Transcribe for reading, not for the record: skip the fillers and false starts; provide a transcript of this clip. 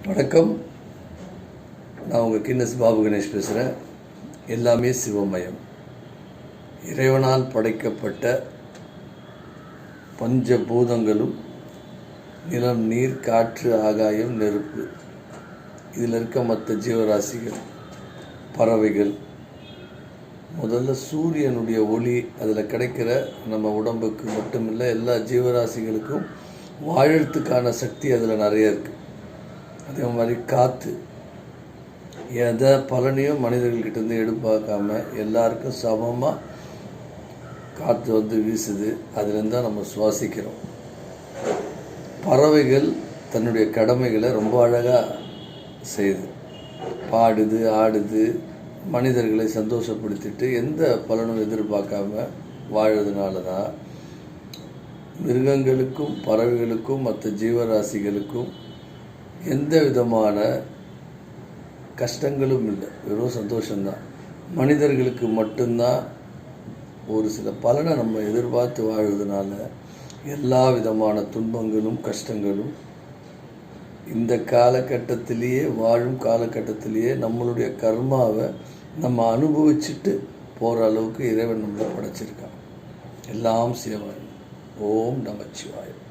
வணக்கம். நான் உங்கள் கின்னஸ் பாபு கணேஷ் பேசுகிறேன். எல்லாமே சிவமயம். இறைவனால் படைக்கப்பட்ட பஞ்சபூதங்களும் நிலம், நீர், காற்று, ஆகாயம், நெருப்பு, இதில் இருக்க மற்ற ஜீவராசிகள், பறவைகள், முதல்ல சூரியனுடைய ஒளி அதில் கிடைக்கிற நம்ம உடம்புக்கு மட்டுமில்லை, எல்லா ஜீவராசிகளுக்கும் வாழறதுக்கான சக்தி அதில் நிறைய இருக்குது. அதே மாதிரி காற்று, எதை பலனையும் மனிதர்கள்கிட்டேருந்து எடுப்பாக்காமல் எல்லாருக்கும் சமமாக காற்று வீசுது. அதுலேருந்து தான் நம்ம சுவாசிக்கிறோம். பறவைகள் தன்னுடைய கடமைகளை ரொம்ப அழகாக செய்யுது, பாடுது, ஆடுது, மனிதர்களை சந்தோஷப்படுத்திட்டு எந்த பலனும் எதிர்பார்க்காம வாழறதுனால தான் மிருகங்களுக்கும் பறவைகளுக்கும் மற்ற ஜீவராசிகளுக்கும் எந்த விதமான கஷ்டங்களும் இல்லை, வெறும் சந்தோஷம்தான். மனிதர்களுக்கு மட்டும்தான் ஒரு சில பலனை நம்ம எதிர்பார்த்து வாழ்வதனால எல்லா விதமான துன்பங்களும் கஷ்டங்களும் இந்த காலகட்டத்திலேயே, வாழும் காலகட்டத்திலேயே நம்மளுடைய கர்மாவை நம்ம அனுபவிச்சுட்டு போகிற அளவுக்கு இறைவன் நம்மளை படைச்சிருக்கான். எல்லாம் சிவம். ஓம் நமச்சிவாயம்.